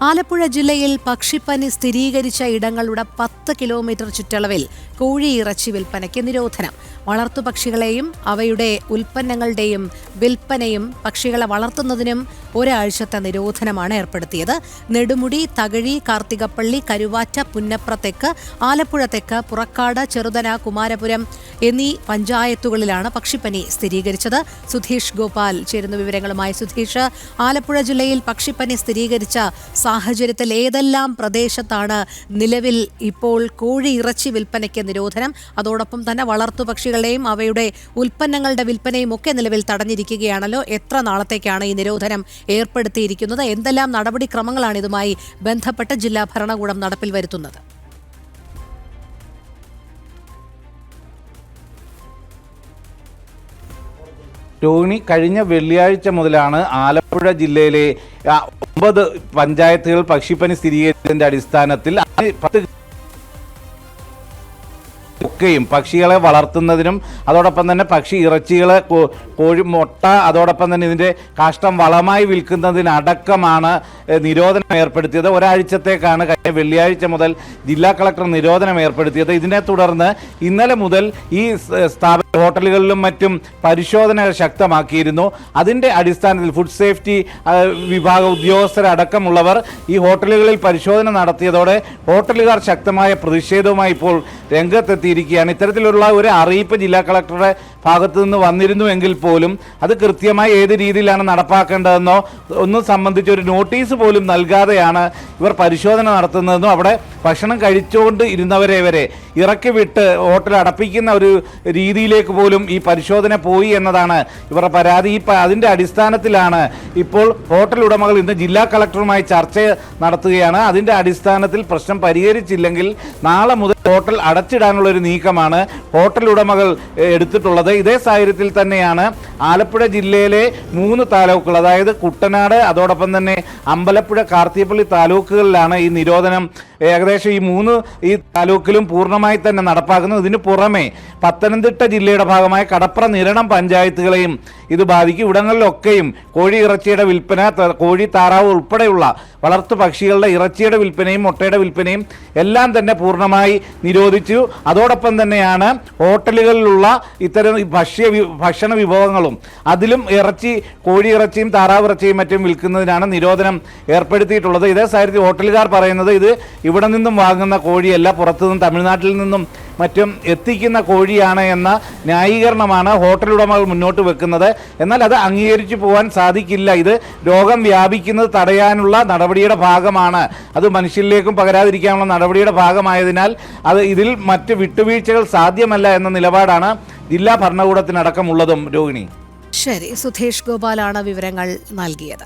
ആലപ്പുഴ ജില്ലയിൽ പക്ഷിപ്പനി സ്ഥിരീകരിച്ച ഇടങ്ങളുടെ 10 കിലോമീറ്റർ ചുറ്റളവിൽ കോഴിയിറച്ചി വിൽപ്പനയ്ക്ക് നിരോധനം. വളർത്തുപക്ഷികളെയും അവയുടെ ഉൽപ്പന്നങ്ങളുടെയും വിൽപ്പനയും പക്ഷികളെ വളർത്തുന്നതിനും ഒരാഴ്ചത്തെ നിരോധനമാണ് ഏർപ്പെടുത്തിയത്. നെടുമുടി, തകഴി, കാർത്തികപ്പള്ളി, കരുവാറ്റ, പുന്നപ്ര തെക്ക്, ആലപ്പുഴ തെക്ക്, പുറക്കാട്, ചെറുതന, കുമാരപുരം എന്നീ പഞ്ചായത്തുകളിലാണ് പക്ഷിപ്പനി സ്ഥിരീകരിച്ചത്. സുധീഷ് ഗോപാൽ ചേരുന്ന വിവരങ്ങളുമായി. സുധീഷ്, ആലപ്പുഴ ജില്ലയിൽ പക്ഷിപ്പനി സ്ഥിരീകരിച്ച സാഹചര്യത്തിൽ ഏതെല്ലാം പ്രദേശത്താണ് നിലവിൽ ഇപ്പോൾ കോഴി ഇറച്ചി വിൽപ്പനയ്ക്ക് നിരോധനം? അതോടൊപ്പം തന്നെ വളർത്തുപക്ഷികളെയും അവയുടെ ഉൽപ്പന്നങ്ങളുടെ വിൽപ്പനയും ഒക്കെ നിലവിൽ തടഞ്ഞിരിക്കുകയാണല്ലോ. എത്ര നാളത്തേക്കാണ് ഈ നിരോധനം ഏർപ്പെടുത്തിയിരിക്കുന്നത്? എന്തെല്ലാം നടപടിക്രമങ്ങളാണ് ഇതുമായി ബന്ധപ്പെട്ട് ജില്ലാ ഭരണകൂടം നടപ്പിൽ വരുത്തുന്നത്? രോഹിണി, കഴിഞ്ഞ വെള്ളിയാഴ്ച മുതലാണ് ആലപ്പുഴ ജില്ലയിലെ 9 പഞ്ചായത്തുകൾ പക്ഷിപ്പനി സ്ഥിരീകരിച്ചതിന്റെ അടിസ്ഥാനത്തിൽ 10 ഒക്കെയും പക്ഷികളെ വളർത്തുന്നതിനും അതോടൊപ്പം തന്നെ പക്ഷി ഇറച്ചികളെ, കോഴി മുട്ട, അതോടൊപ്പം തന്നെ ഇതിൻ്റെ കാഷ്ടം വളമായി വിൽക്കുന്നതിനടക്കമാണ് നിരോധനം ഏർപ്പെടുത്തിയത്. ഒരാഴ്ചത്തേക്കാണ് കഴിഞ്ഞ വെള്ളിയാഴ്ച മുതൽ ജില്ലാ കളക്ടർ നിരോധനം ഏർപ്പെടുത്തിയത്. ഇതിനെ തുടർന്ന് ഇന്നലെ മുതൽ ഈ ഹോട്ടലുകളിലും മറ്റും പരിശോധന ശക്തമാക്കിയിരുന്നു. അതിൻ്റെ അടിസ്ഥാനത്തിൽ ഫുഡ് സേഫ്റ്റി വിഭാഗ ഉദ്യോഗസ്ഥരടക്കമുള്ളവർ ഈ ഹോട്ടലുകളിൽ പരിശോധന നടത്തിയതോടെ ഹോട്ടലുകാർ ശക്തമായ പ്രതിഷേധവുമായി ഇപ്പോൾ രംഗത്തെത്തിയിരിക്കുകയാണ്. ഇത്തരത്തിലുള്ള ഒരു അറിയിപ്പ് ജില്ലാ കളക്ടറുടെ ഭാഗത്തു നിന്ന് വന്നിരുന്നുവെങ്കിൽ പോലും അത് കൃത്യമായി ഏത് രീതിയിലാണ് നടപ്പാക്കേണ്ടതെന്നോ ഒന്നും സംബന്ധിച്ച് ഒരു നോട്ടീസ് പോലും നൽകാതെയാണ് ഇവർ പരിശോധന നടത്തുന്നതെന്നും അവിടെ ഭക്ഷണം കഴിച്ചുകൊണ്ട് ഇരുന്നവരെ വരെ ഇറക്കി വിട്ട് ഹോട്ടൽ അടപ്പിക്കുന്ന ഒരു രീതിയിലേക്ക് പോലും ഈ പരിശോധന പോയി എന്നതാണ് ഇവരുടെ പരാതി. അതിൻ്റെ അടിസ്ഥാനത്തിലാണ് ഇപ്പോൾ ഹോട്ടൽ ഉടമകൾ ഇന്ന് ജില്ലാ കളക്ടറുമായി ചർച്ച നടത്തുകയാണ്. അതിൻ്റെ അടിസ്ഥാനത്തിൽ പ്രശ്നം പരിഹരിച്ചില്ലെങ്കിൽ നാളെ മുതൽ ഹോട്ടൽ അടച്ചിടാനുള്ള ഒരു നീക്കമാണ് ഹോട്ടൽ ഉടമകൾ എടുത്തിട്ടുള്ളത്. ഇതേ സാഹചര്യത്തിൽ തന്നെയാണ് ആലപ്പുഴ ജില്ലയിലെ 3 താലൂക്കുകൾ, അതായത് കുട്ടനാട്, അതോടൊപ്പം തന്നെ അമ്പലപ്പുഴ, കാർത്തികപ്പള്ളി താലൂക്കുകളിലാണ് ഈ നിരോധനം ഏകദേശം ഈ താലൂക്കിലും പൂർണ്ണമായി തന്നെ നടപ്പാക്കുന്നത്. ഇതിന് പുറമെ പത്തനംതിട്ട ജില്ലയുടെ ഭാഗമായ കടപ്ര, നിരണം പഞ്ചായത്തുകളെയും ഇത് ബാധിക്കും. ഇവിടങ്ങളിലൊക്കെയും കോഴി ഇറച്ചിയുടെ വിൽപ്പന, കോഴി, താറാവ് ഉൾപ്പെടെയുള്ള വളർത്തു പക്ഷികളുടെ ഇറച്ചിയുടെ വിൽപ്പനയും മുട്ടയുടെ വിൽപ്പനയും എല്ലാം തന്നെ പൂർണ്ണമായി നിരോധിച്ചു. അതോടൊപ്പം തന്നെയാണ് ഹോട്ടലുകളിലുള്ള ഇത്തരം ഭക്ഷണ വിഭവങ്ങളും അതിലും കോഴി ഇറച്ചിയും താറാവ് ഇറച്ചിയും മറ്റും വിൽക്കുന്നതിനാണ് നിരോധനം ഏർപ്പെടുത്തിയിട്ടുള്ളത്. ഇതേ സാഹചര്യത്തിൽ ഹോട്ടലുകാർ പറയുന്നത് ഇത് ഇവിടെ നിന്നും വാങ്ങുന്ന കോഴിയല്ല, പുറത്തുനിന്നും തമിഴ്നാട്ടിൽ നിന്നും മറ്റും എത്തിക്കുന്ന കോഴിയാണ് എന്ന ന്യായീകരണമാണ് ഹോട്ടൽ ഉടമകൾ മുന്നോട്ട് വെക്കുന്നത്. എന്നാൽ അത് അംഗീകരിച്ചു പോകാൻ സാധിക്കില്ല. ഇത് രോഗം വ്യാപിക്കുന്നത് തടയാനുള്ള നടപടിയുടെ ഭാഗമാണ്. അത് മനുഷ്യരിലേക്കും പകരാതിരിക്കാനുള്ള നടപടിയുടെ ഭാഗമായതിനാൽ ഇതിൽ മറ്റ് വിട്ടുവീഴ്ചകൾ സാധ്യമല്ല എന്ന നിലപാടാണ് ജില്ലാ ഭരണകൂടത്തിനടക്കമുള്ളതും. രോഹിണി, ശരി, സുധീഷ് ഗോപാലാണ് വിവരങ്ങൾ നൽകിയത്.